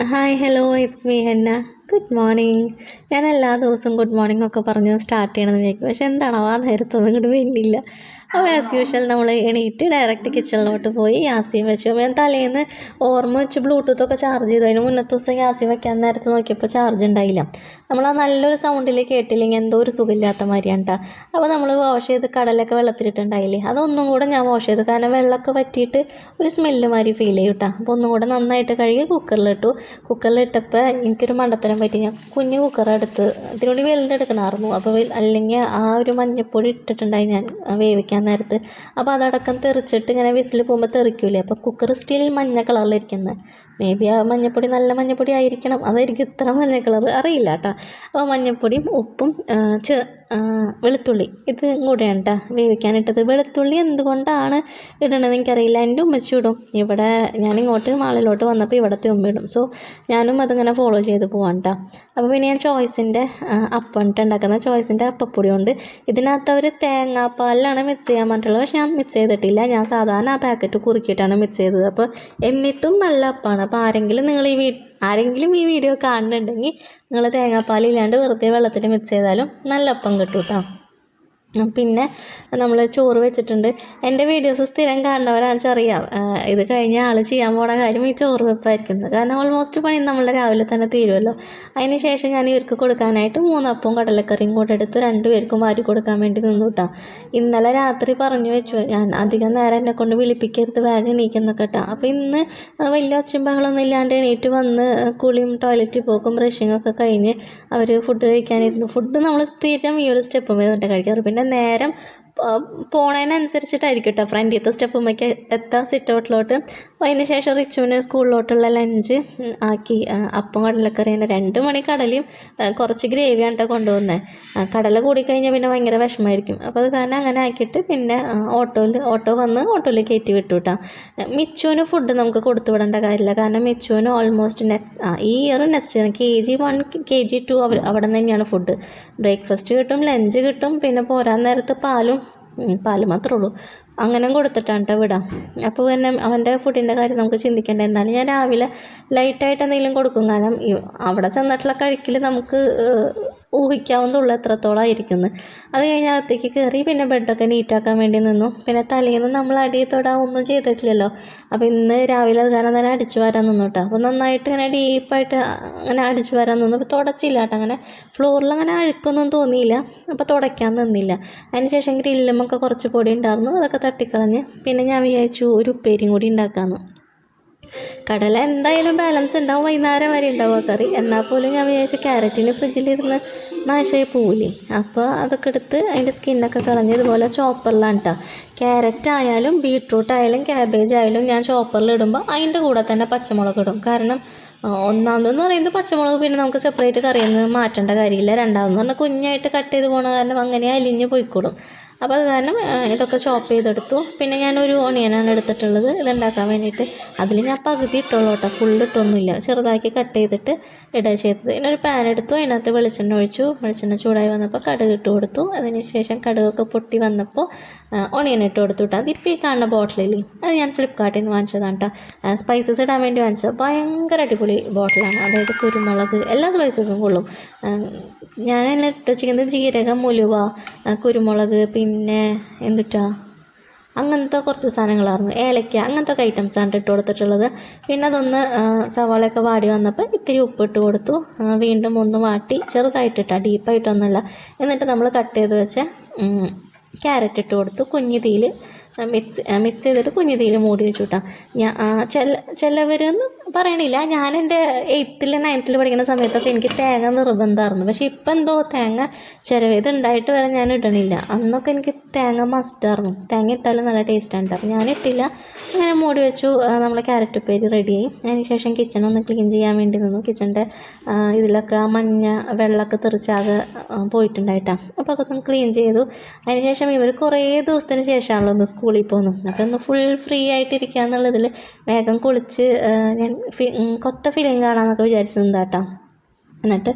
Hi hello it's me henna. Good morning. ഞാൻ എല്ലാ ദിവസവും ഗുഡ് മോർണിംഗ് ഒക്കെ പറഞ്ഞ് സ്റ്റാർട്ട് ചെയ്യണമെന്ന് വിചാരിക്കും. പക്ഷെ എന്താണോ ആ നേരത്തൊന്നും ഇങ്ങോട്ട് വരുന്നില്ല. അപ്പോൾ ആസ് യൂഷ്വൽ നമ്മൾ എണീറ്റ് ഡയറക്റ്റ് കിച്ചണിലോട്ട് പോയി യാസീൻ വെച്ചു. ഞാൻ തലേന്ന് ഓർമ്മ വെച്ച് ബ്ലൂടൂത്തൊക്കെ ചാർജ് ചെയ്തു. അതിന് മുന്നത്തെ ദിവസം യാസീൻ വെക്കാൻ നേരത്ത് നോക്കിയപ്പോൾ ചാർജ് ഉണ്ടായില്ല. നമ്മൾ ആ നല്ലൊരു സൗണ്ടിൽ കേട്ടില്ലെങ്കിൽ എന്തോ ഒരു സുഖമില്ലാത്ത മാതിരിയാണ് കേട്ടോ. അപ്പോൾ നമ്മൾ വാഷ് ചെയ്ത് കടലൊക്കെ വെള്ളത്തിലിട്ടുണ്ടായില്ലേ, അതൊന്നും കൂടെ ഞാൻ വാഷ് ചെയ്തു. കാരണം വെള്ളമൊക്കെ വറ്റിയിട്ട് ഒരു സ്മെല്ല് മാതിരി ഫീൽ ചെയ്യും കേട്ടോ. അപ്പോൾ ഒന്നും കൂടെ നന്നായിട്ട് കഴുകി കുക്കറിലിട്ടു. കുക്കറിലിട്ടപ്പോൾ എനിക്കൊരു മണ്ടത്തരം പറ്റി. ഞാൻ കുഞ്ഞു കുക്കറെടുത്ത് ഇതിനോട് വലുതെടുക്കണമായിരുന്നു. അപ്പോൾ അല്ലെങ്കിൽ ആ ഒരു മഞ്ഞപ്പൊടി ഇട്ടിട്ടുണ്ടായി ഞാൻ വേവിക്കാൻ നേരത്ത്. അപ്പോൾ അതടക്കം തെറിച്ചിട്ട് ഇങ്ങനെ വിസിൽ പോകുമ്പോൾ തെറിക്കൂലേ. അപ്പോൾ കുക്കർ സ്റ്റിൽ മഞ്ഞ കളറിലിരിക്കുന്നത്. മേ ബി ആ മഞ്ഞപ്പൊടി നല്ല മഞ്ഞപ്പൊടി ആയിരിക്കണം, അതായിരിക്കും ഇത്ര മഞ്ഞ കളർ, അറിയില്ല കേട്ടോ. അപ്പോൾ മഞ്ഞപ്പൊടിയും ഉപ്പും വെളുത്തുള്ളി ഇതും കൂടെയാണ് കേട്ടോ വേവിക്കാനിട്ടത്. വെളുത്തുള്ളി എന്തുകൊണ്ടാണ് ഇടണമെന്ന് എനിക്കറിയില്ല. എൻ്റെ ഉമ്മച്ചി ഇടും. ഇവിടെ ഞാനിങ്ങോട്ട് മാളിലോട്ട് വന്നപ്പോൾ ഇവിടുത്തെ ഉമ്മ ഇടും. സോ ഞാനും അതിങ്ങനെ ഫോളോ ചെയ്ത് പോവാൻ കേട്ടോ. അപ്പോൾ പിന്നെ ഞാൻ ചോയ്സിൻ്റെ അപ്പം ഉണ്ടാക്കുന്ന ചോയ്സിൻ്റെ അപ്പപ്പൊടി കൊണ്ട് ഇതിനകത്ത് അവർ തേങ്ങാപ്പാലിലാണ് മിക്സ് ചെയ്യാൻ പറഞ്ഞിട്ടുള്ളത്. പക്ഷെ ഞാൻ മിക്സ് ചെയ്തിട്ടില്ല. ഞാൻ സാധാരണ ആ പാക്കറ്റ് കുറുക്കിയിട്ടാണ് മിക്സ് ചെയ്തത്. അപ്പോൾ എന്നിട്ടും നല്ല അപ്പമാണ്. അപ്പോൾ ആരെങ്കിലും ഈ വീഡിയോ കാണുന്നുണ്ടെങ്കിൽ നിങ്ങൾ തേങ്ങാപ്പാലില്ലാണ്ട് വെറുതെ വെള്ളത്തിൽ മിക്സ് ചെയ്താലും നല്ല അപ്പം കിട്ടും കേട്ടോ. പിന്നെ നമ്മൾ ചോറ് വെച്ചിട്ടുണ്ട്. എൻ്റെ വീഡിയോസ് സ്ഥിരം കാണുന്നവരാണെന്ന് അറിയാം. ഇത് കഴിഞ്ഞ ആൾ ചെയ്യാൻ പോണ കാര്യം ഈ ചോറ് വെപ്പായിരിക്കുന്നത്. കാരണം ഓൾമോസ്റ്റ് പണി നമ്മളെ രാവിലെ തന്നെ തീരുമല്ലോ. അതിന് ശേഷം ഞാൻ ഇവർക്ക് കൊടുക്കാനായിട്ട് 3 അപ്പവും കടലക്കറിയും കൂടെ എടുത്ത് 2 പേർക്കും വാരി കൊടുക്കാൻ വേണ്ടി നിന്നു കേട്ടോ. ഇന്നലെ രാത്രി പറഞ്ഞു വെച്ചു ഞാൻ അധികം നേരം എന്നെ കൊണ്ട് വിളിപ്പിക്കരുത്, വേഗം എണീക്കുന്നൊക്കെ കേട്ടോ. അപ്പോൾ ഇന്ന് വലിയ ഒച്ചയും ബഹളമൊന്നും ഇല്ലാണ്ട് എണീറ്റ് വന്ന് കുളിയും ടോയ്ലറ്റിൽ പോക്കും ബ്രഷിങ്ങൊക്കെ കഴിഞ്ഞ് അവർ ഫുഡ് കഴിക്കാനിരുന്നു. ഫുഡ് നമ്മൾ സ്ഥിരം ഈ ഒരു സ്റ്റെപ്പ് വന്നിട്ട് കഴിക്കാറ്. പിന്നെ നേരം പോണതിനനുസരിച്ചിട്ടായിരിക്കും കേട്ടോ ഫ്രണ്ടിലത്തെ സ്റ്റെപ്പുമ്മയ്ക്ക് എത്താം സിറ്റ് ഔട്ടിലോട്ട്. അപ്പോൾ അതിന് ശേഷം റിച്ചുവിന് സ്കൂളിലോട്ടുള്ള ലഞ്ച് ആക്കി. അപ്പം കടലക്കറി തന്നെ 2 മണി കടലയും കുറച്ച് ഗ്രേവിയാണ് കേട്ടോ കൊണ്ടുവന്നത്. കടല കൂടിക്കഴിഞ്ഞാൽ പിന്നെ ഭയങ്കര വിഷമമായിരിക്കും. അപ്പോൾ അത് കാരണം അങ്ങനെ ആക്കിയിട്ട് പിന്നെ ഓട്ടോ വന്ന് ഓട്ടോയിൽ കയറ്റി വിട്ടു കേട്ടോ. മിച്ചുവിന് ഫുഡ് നമുക്ക് കൊടുത്തു വിടേണ്ട കാര്യമില്ല. കാരണം മിച്ചുവിന് ഓൾമോസ്റ്റ് ഈ ഇയർ നെക്സ്റ്റ് KG1 KG2 അവിടെ നിന്ന് തന്നെയാണ് ഫുഡ്. ബ്രേക്ക്ഫാസ്റ്റ് കിട്ടും, ലഞ്ച് കിട്ടും, പിന്നെ പോരാൻ നേരത്ത് പാല് മാത്രമേ ഉള്ളൂ. അങ്ങനെ കൊടുത്തിട്ടാണ് കേട്ടോ വിടാം. അപ്പോൾ പിന്നെ അവൻ്റെ ഫുഡിൻ്റെ കാര്യം നമുക്ക് ചിന്തിക്കേണ്ട. എന്നാലും ഞാൻ രാവിലെ ലൈറ്റായിട്ട് എന്തെങ്കിലും കൊടുക്കും. കാരണം അവിടെ ചെന്നിട്ടുള്ള കഴിക്കൽ നമുക്ക് ഊഹിക്കാവുന്നതുള്ളൂ എത്രത്തോളം ആയിരിക്കുന്നു. അത് കഴിഞ്ഞ് അകത്തേക്ക് കയറി പിന്നെ ബെഡൊക്കെ നീറ്റാക്കാൻ വേണ്ടി നിന്നു. പിന്നെ തലേന്ന് നമ്മൾ അടിയിൽ തൊടാൻ ഒന്നും ചെയ്തിട്ടില്ലല്ലോ. അപ്പോൾ ഇന്ന് രാവിലെ അത് കാരണം തന്നെ അടിച്ചു വരാൻ നിന്നു കേട്ടോ. അപ്പോൾ നന്നായിട്ട് ഇങ്ങനെ ഡീപ്പായിട്ട് അങ്ങനെ അടിച്ചു വരാൻ നിന്നു. അപ്പോൾ തുടച്ചില്ല കേട്ടോ. അങ്ങനെ ഫ്ലോറിൽ അങ്ങനെ അഴുക്കൊന്നും തോന്നിയില്ല. അപ്പോൾ തുടയ്ക്കാൻ നിന്നില്ല. അതിന് ശേഷം ഗ്രില്ലുമൊക്കെ കുറച്ച് പൊടി ഉണ്ടായിരുന്നു, അതൊക്കെ തട്ടിക്കളഞ്ഞ് പിന്നെ ഞാൻ വിചാരിച്ചു ഒരു ഉപ്പേരിയും കൂടി ഉണ്ടാക്കാമെന്ന്. കടല എന്തായാലും ബാലൻസ് ഉണ്ടാവും, വൈകുന്നേരം വരെ ഉണ്ടാവും കറി. എന്നാൽ പോലും ഞാൻ വിചാരിച്ചു ക്യാരറ്റിന് ഫ്രിഡ്ജിലിരുന്ന് നാശമായി പോവില്ലേ. അപ്പോൾ അതൊക്കെ എടുത്ത് അതിൻ്റെ സ്കിന്നൊക്കെ കളഞ്ഞ് ഇതുപോലെ ചോപ്പറിലാണ് കേട്ടോ. ക്യാരറ്റ് ആയാലും ബീട്രൂട്ട് ആയാലും ക്യാബേജ് ആയാലും ഞാൻ ചോപ്പറിലിടുമ്പോൾ അതിൻ്റെ കൂടെ തന്നെ പച്ചമുളക് ഇടും. കാരണം ഒന്നാമതെന്ന് പറയുന്നത് പച്ചമുളക് പിന്നെ നമുക്ക് സെപ്പറേറ്റ് കറിയിൽ മാറ്റേണ്ട കാര്യമില്ല. രണ്ടാമതെന്ന് പറഞ്ഞാൽ കുഞ്ഞായിട്ട് കട്ട് ചെയ്ത് പോകണ കാരണം അങ്ങനെ അലിഞ്ഞ് പോയിക്കോളും. അപ്പോൾ അത് കാരണം ഇതൊക്കെ ചോപ്പ് ചെയ്തെടുത്തു. പിന്നെ ഞാനൊരു ഓണിയനാണ് എടുത്തിട്ടുള്ളത് ഇതുണ്ടാക്കാൻ വേണ്ടിയിട്ട്. അതിൽ ഞാൻ പകുതി ഇട്ടുള്ളൂ കേട്ടോ, ഫുള്ള് ഇട്ടൊന്നുമില്ല. ചെറുതാക്കി കട്ട് ചെയ്തിട്ട് ഇടുക ചെയ്തത്. ഇതിനൊരു പാൻ എടുത്തു, അതിനകത്ത് വെളിച്ചെണ്ണ ഒഴിച്ചു. വെളിച്ചെണ്ണ ചൂടായി വന്നപ്പോൾ കടുക് ഇട്ട് കൊടുത്തു. അതിന് ശേഷം കടുകൊക്കെ പൊട്ടി വന്നപ്പോൾ ഓണിയൻ ഇട്ട് കൊടുത്തു കേട്ടോ. അതിപ്പോൾ ഈ കാണുന്ന ബോട്ടിലിൽ അത് ഞാൻ ഫ്ലിപ്കാർട്ടിൽ നിന്ന് വാങ്ങിച്ചതാണ് കേട്ടോ. സ്പൈസസ് ഇടാൻ വേണ്ടി വാങ്ങിച്ചത്. ഭയങ്കര അടിപൊളി ബോട്ടിലാണ്. അതായത് കുരുമുളക് എല്ലാ സ്പൈസസും കൊള്ളും. ഞാനെല്ലാം ഇട്ട് വെച്ചിരിക്കുന്നത് ജീരകം, ഉലുവ, കുരുമുളക്, പിന്നെ എന്തിട്ടാ അങ്ങനത്തെ കുറച്ച് സാധനങ്ങളായിരുന്നു, ഏലക്ക, അങ്ങനത്തെ ഐറ്റംസാണ് ഇട്ട് കൊടുത്തിട്ടുള്ളത്. പിന്നെ അതൊന്ന് സവാളയൊക്കെ വാടി വന്നപ്പോൾ ഇത്തിരി ഉപ്പിട്ട് കൊടുത്തു. വീണ്ടും ഒന്ന് വാട്ടി ചെറുതായിട്ടിട്ടാ, ഡീപ്പായിട്ടൊന്നുമല്ല. എന്നിട്ട് നമ്മൾ കട്ട് ചെയ്ത് വെച്ച ക്യാരറ്റ് ഇട്ട് കൊടുത്തു. കുഞ്ഞു തീയിൽ മിക്സ് ചെയ്തിട്ട് കുഞ്ഞു തീയിൽ മൂടി വെച്ചു കേട്ടോ. ചിലവരെന്ന് പറയണില്ല. ഞാൻ എൻ്റെ 8th 9th പഠിക്കുന്ന സമയത്തൊക്കെ എനിക്ക് തേങ്ങ നിർബന്ധമായിരുന്നു. പക്ഷേ ഇപ്പം എന്തോ തേങ്ങ ചിലവേത് ഉണ്ടായിട്ട് വരെ ഞാൻ ഇടണില്ല. അന്നൊക്കെ എനിക്ക് തേങ്ങ മസ്റ്റായിരുന്നു. തേങ്ങ ഇട്ടാലും നല്ല ടേസ്റ്റാണ്. അപ്പോൾ ഞാനിട്ടില്ല, അങ്ങനെ മൂടി വെച്ചു. നമ്മൾ ക്യാരറ്റ് ഉപ്പേരി റെഡിയായി. അതിന് ശേഷം കിച്ചണൊന്ന് ക്ലീൻ ചെയ്യാൻ വേണ്ടി നിന്നു. കിച്ചൻ്റെ ഇതിലൊക്കെ മഞ്ഞ വെള്ളമൊക്കെ തെറിച്ചാകെ പോയിട്ടുണ്ടായിട്ടാണ്. അപ്പോൾ അതൊക്കെ ഒന്ന് ക്ലീൻ ചെയ്തു. അതിന് ശേഷം ഇവർ കുറേ ദിവസത്തിന് ശേഷമാണല്ലോ ഒന്ന് സ്കൂളിൽ പോകുന്നു. അപ്പോൾ ഒന്ന് ഫുൾ ഫ്രീ ആയിട്ടിരിക്കുക എന്നുള്ളതിൽ വേഗം കുളിച്ച് ഞാൻ കൊത്ത ഫിലിം കാണാമെന്നൊക്കെ വിചാരിച്ചിരുന്നു കേട്ടോ. എന്നിട്ട്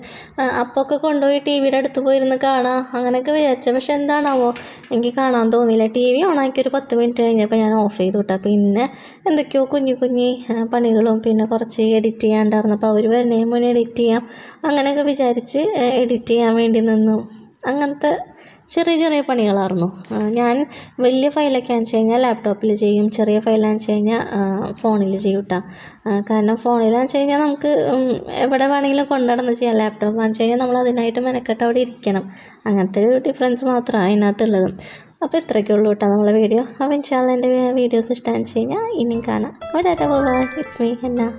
അപ്പമൊക്കെ കൊണ്ടുപോയി ടി വിയുടെ അടുത്ത് പോയിരുന്ന് കാണാം അങ്ങനെയൊക്കെ വിചാരിച്ചത്. പക്ഷെ എന്താണാവോ എനിക്ക് കാണാൻ തോന്നിയില്ല. ടി വി ഓണാക്കി ഒരു 10 മിനിറ്റ് കഴിഞ്ഞപ്പോൾ ഞാൻ ഓഫ് ചെയ്തു വിട്ടാ. പിന്നെ എന്തൊക്കെയോ കുഞ്ഞു പണികളും പിന്നെ കുറച്ച് എഡിറ്റ് ചെയ്യാണ്ടായിരുന്നപ്പോൾ അവർ വരുന്നതിന് മുന്നേ എഡിറ്റ് ചെയ്യാം അങ്ങനെയൊക്കെ വിചാരിച്ച് എഡിറ്റ് ചെയ്യാൻ വേണ്ടി നിന്നു. അങ്ങനത്തെ ചെറിയ പണികളായിരുന്നു. ഞാൻ വലിയ ഫയലൊക്കെ ആണെന്ന് വെച്ച് കഴിഞ്ഞാൽ ലാപ്ടോപ്പിൽ ചെയ്യും, ചെറിയ ഫയലാണെന്ന് വെച്ച് കഴിഞ്ഞാൽ ഫോണിൽ ചെയ്യും കേട്ടോ. കാരണം ഫോണിലാണെന്ന് വെച്ച് കഴിഞ്ഞാൽ നമുക്ക് എവിടെ വേണമെങ്കിലും കൊണ്ടുനടന്ന് ചെയ്യാം. ലാപ്ടോപ്പാണെന്ന് വെച്ച് കഴിഞ്ഞാൽ നമ്മൾ അതിനായിട്ട് മെനക്കെട്ട് അവിടെ ഇരിക്കണം. അങ്ങനത്തെ ഒരു ഡിഫറൻസ് മാത്രമാണ് അതിനകത്തുള്ളത്. അപ്പോൾ ഇത്രയൊക്കെ ഉള്ളൂ കേട്ടോ നമ്മളെ വീഡിയോ. അപ്പോൾ ഇൻഷാല്ലാ എൻ്റെ വീഡിയോസ് ഇഷ്ടമാണെന്ന് വെച്ച് കഴിഞ്ഞാൽ ഇനിയും കാണാം. അപ്പോൾ tata bye bye. It's me henna.